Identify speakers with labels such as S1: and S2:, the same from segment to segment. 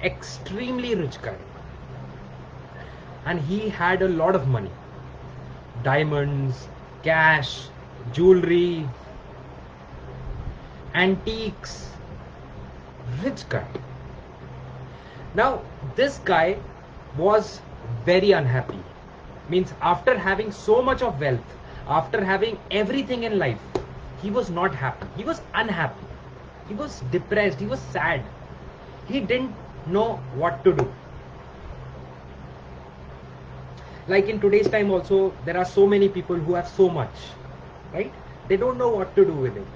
S1: extremely rich guy, and he had a lot of money, diamonds, cash, jewelry, antiques. Rich guy. Now this guy was very unhappy. Means after having so much of wealth, after having everything in life, he was not happy. He was unhappy. He was depressed. He was sad. He didn't know what to do. Like in today's time also, there are so many people who have so much, right? They don't know what to do with it.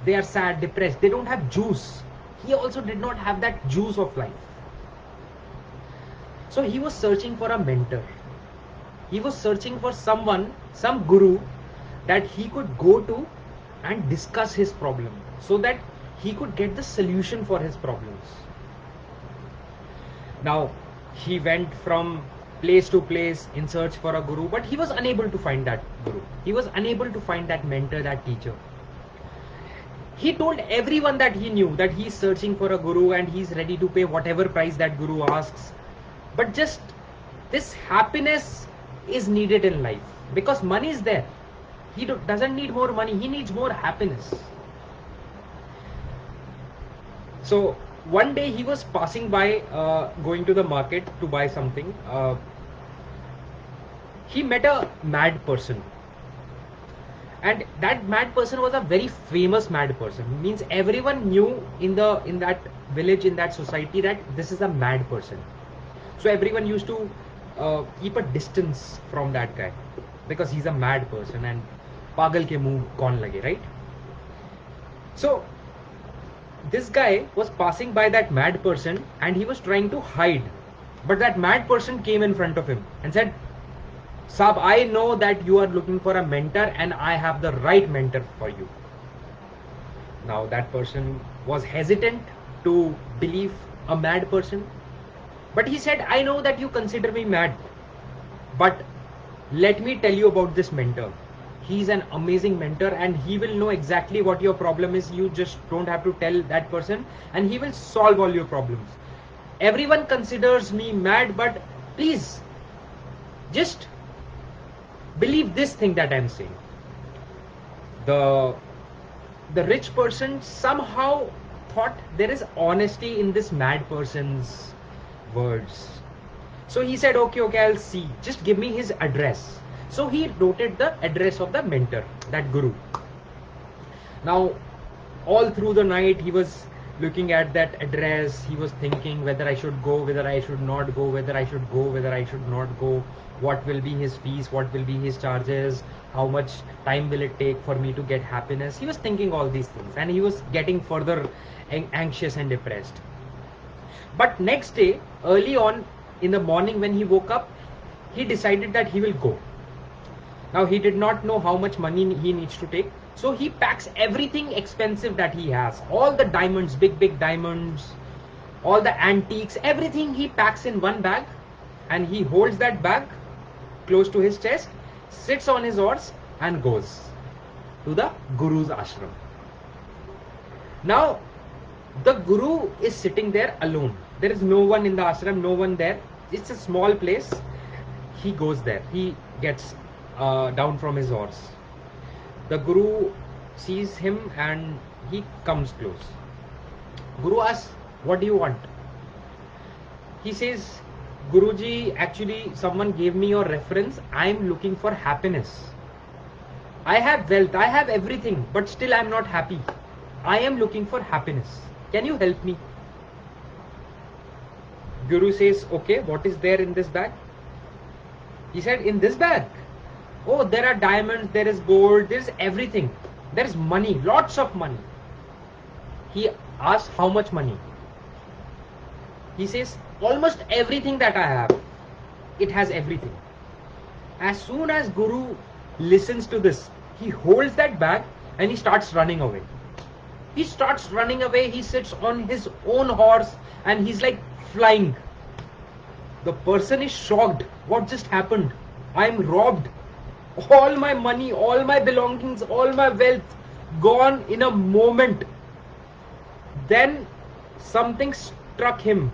S1: They are sad, depressed. They don't have juice. He also did not have that juice of life. So he was searching for a mentor. He was searching for someone, some guru that he could go to and discuss his problem so that he could get the solution for his problems. Now he went from place to place in search for a guru, but he was unable to find that guru. He was unable to find that mentor, that teacher. He told everyone that he knew that he's searching for a guru and he's ready to pay whatever price that guru asks. But just this happiness is needed in life, because money is there. He doesn't need more money, he needs more happiness. So one day he was passing by, going to the market to buy something. He met a mad person, and that mad person was a very famous mad person. Means everyone knew in that village, in that society, that this is a mad person. So everyone used to keep a distance from that guy, because he's a mad person and pagal ke muh kaun lage, right? So this guy was passing by that mad person and he was trying to hide, but that mad person came in front of him and said, Saab, I know that you are looking for a mentor and I have the right mentor for you. Now that person was hesitant to believe a mad person, but he said, I know that you consider me mad, but let me tell you about this mentor. He's an amazing mentor and he will know exactly what your problem is. You just don't have to tell that person and he will solve all your problems. Everyone considers me mad, but please just believe this thing that I'm saying. The rich person somehow thought there is honesty in this mad person's words. So he said, okay, I'll see. Just give me his address. So he noted the address of the mentor, that guru. Now, all through the night, he was looking at that address. He was thinking whether I should go, whether I should not go, whether I should go, whether I should not go. What will be his fees? What will be his charges? How much time will it take for me to get happiness? He was thinking all these things and he was getting further anxious and depressed. But next day, early on in the morning when he woke up, he decided that he will go. Now he did not know how much money he needs to take. So he packs everything expensive that he has. All the diamonds, big diamonds, all the antiques, everything he packs in one bag. And he holds that bag close to his chest, sits on his horse and goes to the guru's ashram. Now the guru is sitting there alone. There is no one in the ashram, no one there. It's a small place. He goes there. He gets down from his horse. The guru sees him and he comes close. Guru asks, what do you want? He says, Guruji, actually someone gave me your reference. I am looking for happiness. I have wealth, I have everything, but still I am not happy. I am looking for happiness. Can you help me? Guru says, okay, what is there in this bag? He said, in this bag? Oh, there are diamonds, there is gold, there is everything. There is money, lots of money. He asks, how much money? He says, almost everything that I have. It has everything. As soon as Guru listens to this, he holds that bag and he starts running away. He starts running away. He sits on his own horse and he's like flying. The person is shocked. What just happened? I am robbed. All my money, all my belongings, all my wealth gone in a moment. Then something struck him.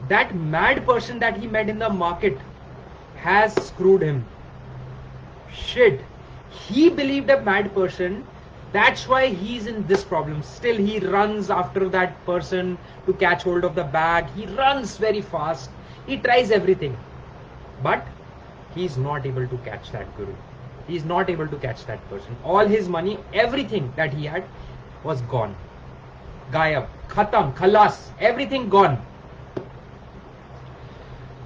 S1: that mad person that he met in the market has screwed him. Shit. He believed a mad person. That's why he's in this problem. Still, he runs after that person to catch hold of the bag. He runs very fast. He tries everything. But he's not able to catch that guru. He's not able to catch that person. All his money, everything that he had was gone. Gayab, khatam, khalas, everything gone.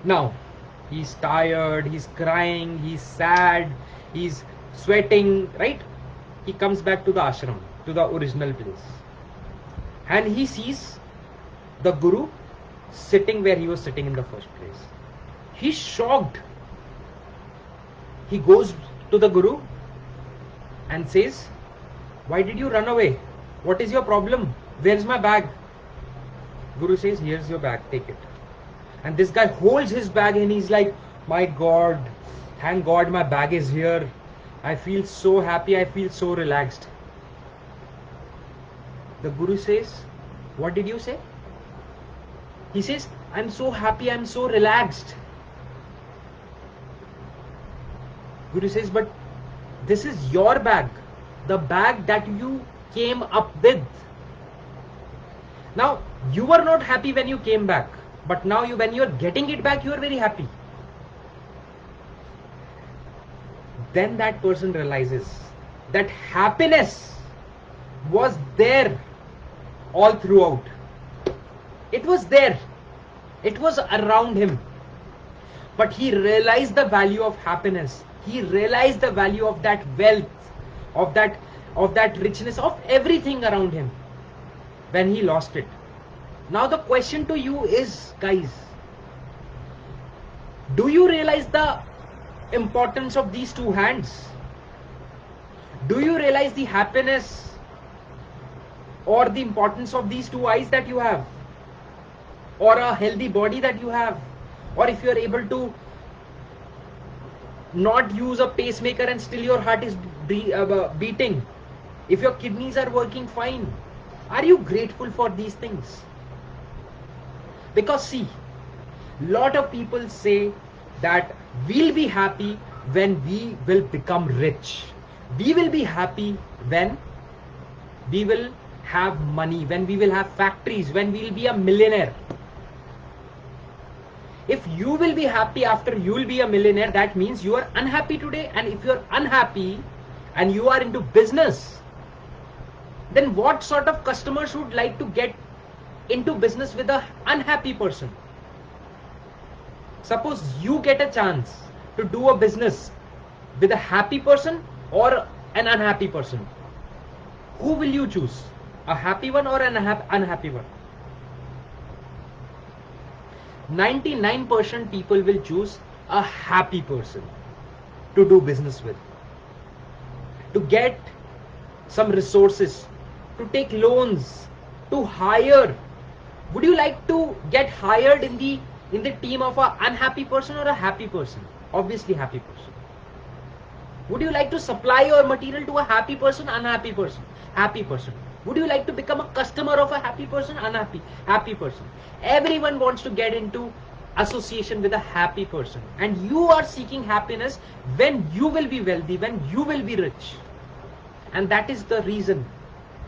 S1: Now, he's tired, he's crying, he's sad, he's sweating, right? He comes back to the ashram, to the original place. And he sees the guru sitting where he was sitting in the first place. He's shocked. He goes to the guru and says, "Why did you run away? What is your problem? Where's my bag?" Guru says, "Here's your bag, take it." And this guy holds his bag and he's like, "My God, thank God my bag is here. I feel so happy, I feel so relaxed." The guru says, "What did you say?" He says, "I'm so happy, I'm so relaxed." Guru says, "But this is your bag, the bag that you came up with. Now, you were not happy when you came back, but now when you are getting it back, you are very happy." Then that person realizes that happiness was there all throughout. It was there. It was around him. But he realized the value of happiness. He realized the value of that wealth, of that richness, of everything around him when he lost it. Now the question to you is, guys, do you realize the importance of these two hands? Do you realize the happiness or the importance of these two eyes that you have, or a healthy body that you have, or if you are able to not use a pacemaker and still your heart is beating, if your kidneys are working fine? Are you grateful for these things? Because see, lot of people say that we'll be happy when we will become rich. We will be happy when we will have money, when we will have factories, when we will be a millionaire. If you will be happy after you will be a millionaire, that means you are unhappy today. And if you are unhappy and you are into business, then what sort of customers would like to get into business with an unhappy person? Suppose you get a chance to do a business with a happy person or an unhappy person. Who will you choose? A happy one or an unhappy one? 99% people will choose a happy person to do business with, to get some resources, to take loans, to hire. Would you like to get hired in the team of an unhappy person or a happy person? Obviously happy person. Would you like to supply your material to a happy person, unhappy person? Happy person. Would you like to become a customer of a happy person, unhappy? Happy person. Everyone wants to get into association with a happy person. And you are seeking happiness when you will be wealthy, when you will be rich. And that is the reason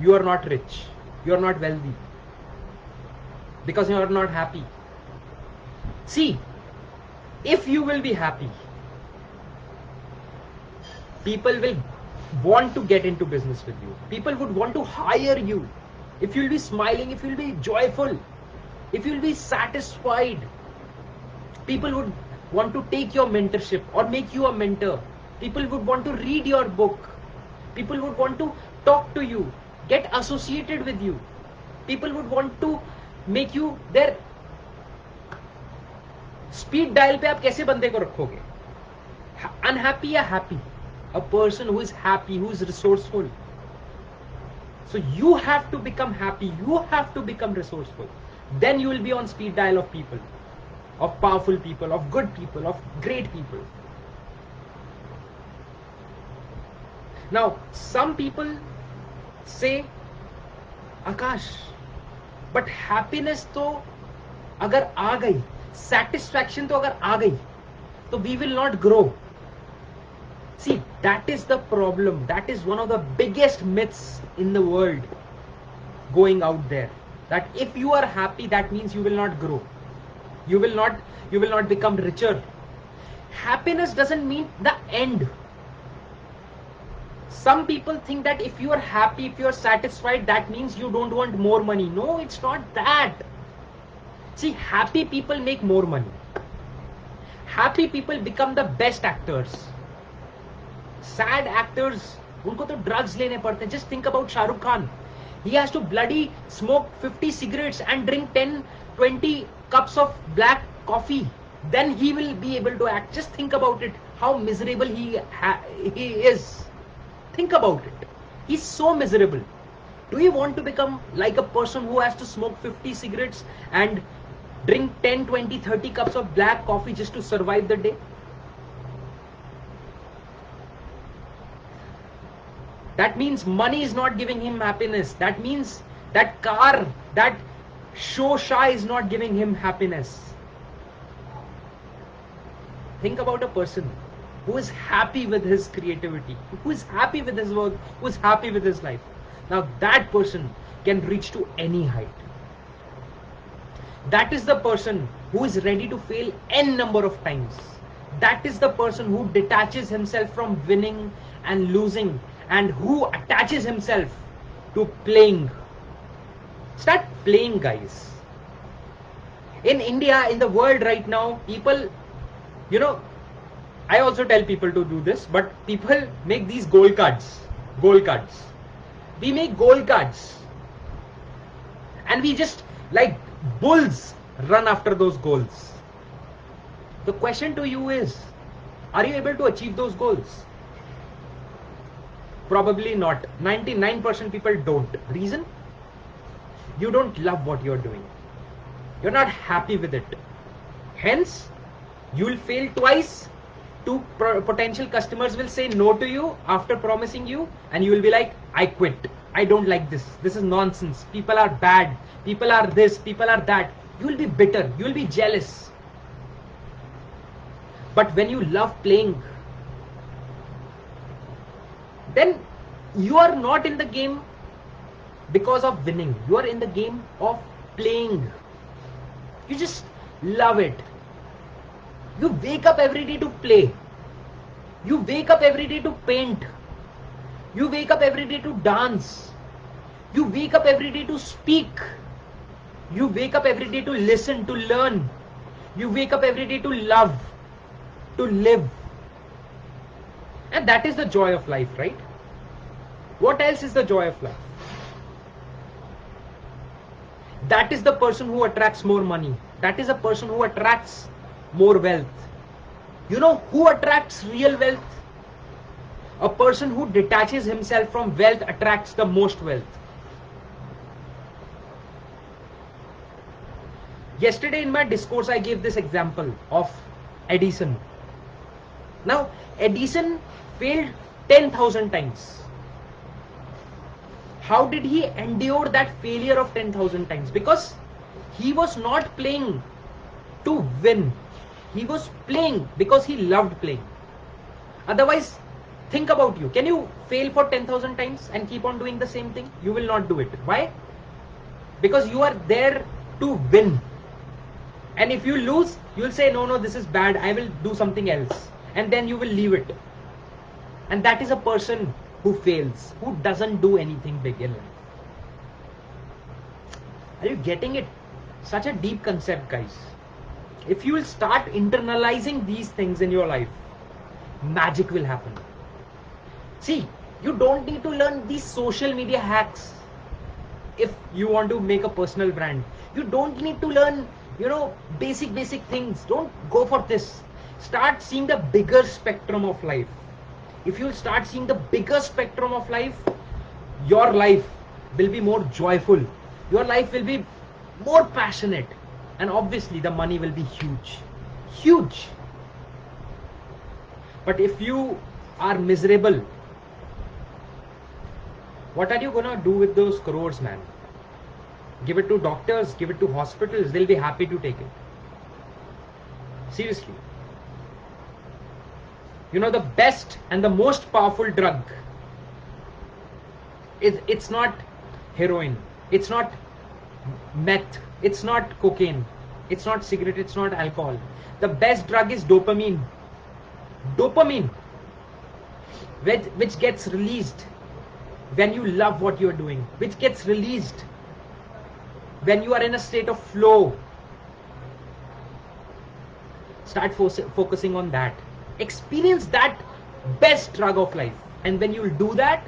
S1: you are not rich, you are not wealthy, because you are not happy. See, if you will be happy, people will want to get into business with you. People would want to hire you. If you will be smiling, if you will be joyful, if you will be satisfied, people would want to take your mentorship or make you a mentor. People would want to read your book. People would want to talk to you, get associated with you. People would want to make you their speed dial पे आप कैसे बंदे को रखोगे? Unhappy या happy? A person who is happy, who is resourceful. So you have to become happy, you have to become resourceful. Then you will be on speed dial of people, of powerful people, of good people, of great people. Now, some people say, Akash, but happiness तो अगर आ गई, satisfaction तो अगर आ गई, तो we will not grow. See, that is the problem. That is one of the biggest myths in the world going out there. That if you are happy, that means you will not grow. You will not become richer. Happiness doesn't mean the end. Some people think that if you are happy, if you are satisfied, that means you don't want more money. No, it's not that. See, happy people make more money. Happy people become the best actors. Sad actors, उनको तो drugs लेने पड़ते हैं. Just think about Shah Rukh Khan. He has to bloody smoke 50 cigarettes and drink 10, 20 cups of black coffee. Then he will be able to act. Just think about it. How miserable he is. Think about it. He's so miserable. Do you want to become like a person who has to smoke 50 cigarettes and drink 10, 20, 30 cups of black coffee just to survive the day? That means money is not giving him happiness. That means that car, that show is not giving him happiness. Think about a person who is happy with his creativity, who is happy with his work, who is happy with his life. Now that person can reach to any height. That is the person who is ready to fail n number of times. That is the person who detaches himself from winning and losing, and who attaches himself to playing. Start playing, guys. In India, in the world right now, people, I also tell people to do this, but people make these goal cards. We make goal cards. And we just, like bulls, run after those goals. The question to you is, are you able to achieve those goals? Probably not. 99% people don't. Reason? You don't love what you're doing. You're not happy with it. Hence, you will fail twice. Two potential customers will say no to you after promising you, and you will be like, I quit. I don't like this. This is nonsense. People are bad. People are this. People are that. You will be bitter. You will be jealous. But when you love playing, then you are not in the game because of winning. You are in the game of playing. You just love it. You wake up every day to play. You wake up every day to paint. You wake up every day to dance. You wake up every day to speak. You wake up every day to listen, to learn. You wake up every day to love, to live. And that is the joy of life, right? What else is the joy of life? That is the person who attracts more money. That is a person who attracts more wealth. You know who attracts real wealth? A person who detaches himself from wealth attracts the most wealth. Yesterday in my discourse, I gave this example of Edison. Now, Edison failed 10,000 times. How did he endure that failure of 10,000 times? Because he was not playing to win. He was playing because he loved playing. Otherwise, think about you. Can you fail for 10,000 times and keep on doing the same thing? You will not do it. Why? Because you are there to win. And if you lose, you will say, no, this is bad. I will do something else. And then you will leave it. And that is a person who fails, who doesn't do anything big in life. Are you getting it? Such a deep concept, guys. If you will start internalizing these things in your life, magic will happen. See, you don't need to learn these social media hacks if you want to make a personal brand. You don't need to learn, basic things. Don't go for this. Start seeing the bigger spectrum of life. If you start seeing the bigger spectrum of life, your life will be more joyful. Your life will be more passionate. And obviously the money will be huge. Huge. But if you are miserable, what are you gonna do with those crores, man? Give it to doctors, give it to hospitals, they'll be happy to take it. Seriously. You know, the best and the most powerful drug, it's not heroin, it's not meth, it's not cocaine, it's not cigarette, it's not alcohol. The best drug is dopamine. Dopamine, which gets released when you love what you're doing, which gets released when you are in a state of flow. Start focusing on that. Experience that best drug of life. And when you'll do that,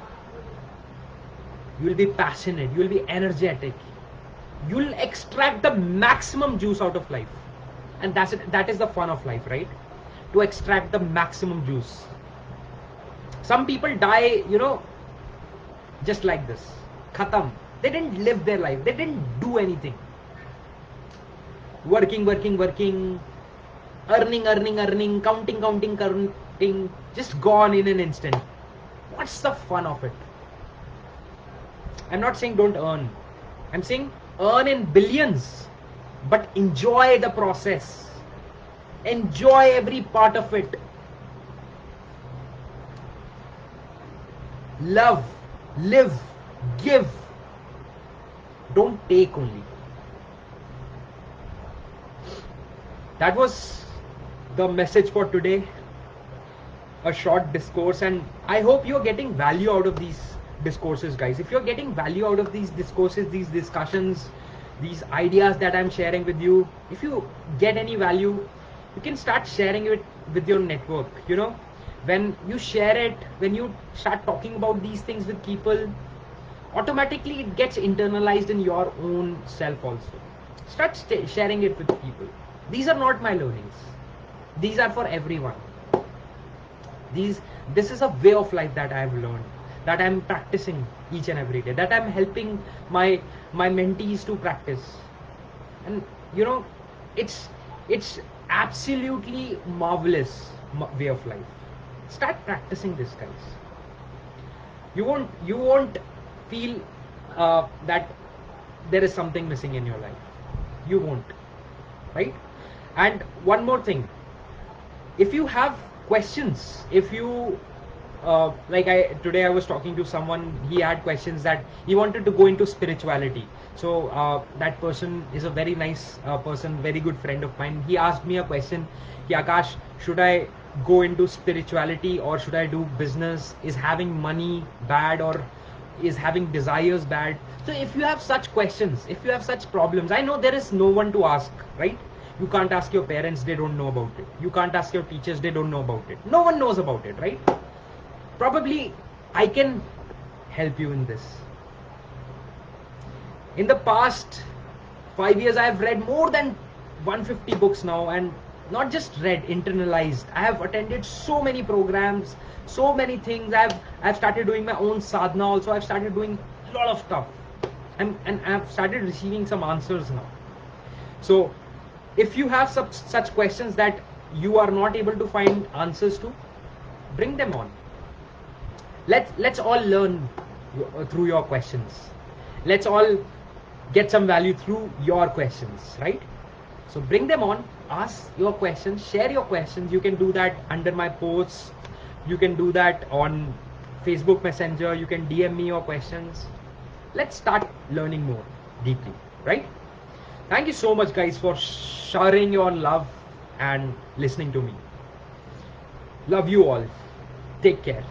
S1: you'll be passionate, you'll be energetic, you'll extract the maximum juice out of life. And that's it. That is the fun of life, right? To extract the maximum juice. Some people die, you know, just like this. Khatam. They didn't live their life. They didn't do anything. Working, earning, counting, just gone in an instant. What's the fun of it? I'm not saying don't earn. I'm saying earn in billions, but enjoy the process. Enjoy every part of it. Love, live, give. Don't take only. That was the message for today. A short discourse, and I hope you're getting value out of these discourses, guys. If you're getting value out of these discourses, these discussions, these ideas that I'm sharing with you, if you get any value, you can start sharing it with your network. You know, when you share it, when you start talking about these things with people, automatically it gets internalized in your own self also. Start sharing it with people. These are not my learnings. These are for everyone. This is a way of life that I have learned, that I'm practicing each and every day, that I'm helping my mentees to practice. And you know, it's absolutely marvelous way of life. Start practicing this, guys. You won't feel that there is something missing in your life. You won't, right? And one more thing, if you have questions, if you today I was talking to someone, he had questions that he wanted to go into spirituality. So that person is a very nice person, very good friend of mine. He asked me a question, Akash, should I go into spirituality or should I do business? Is having money bad, or is having desires bad? So if you have such questions, if you have such problems, I know there is no one to ask, right? You can't ask your parents, they don't know about it. You can't ask your teachers, they don't know about it. No one knows about it, right? Probably I can help you in this. In the past 5 years, I have read more than 150 books now, and not just read, internalized. I have attended so many programs, so many things. I've started doing my own sadhana also. I've started doing a lot of stuff, and I've started receiving some answers now. So if you have such questions that you are not able to find answers to, bring them on. Let's all learn through your questions. Let's all get some value through your questions, right? So bring them on, ask your questions, share your questions. You can do that under my posts. You can do that on Facebook Messenger. You can DM me your questions. Let's start learning more deeply, right? Thank you so much, guys, for sharing your love and listening to me. Love you all. Take care.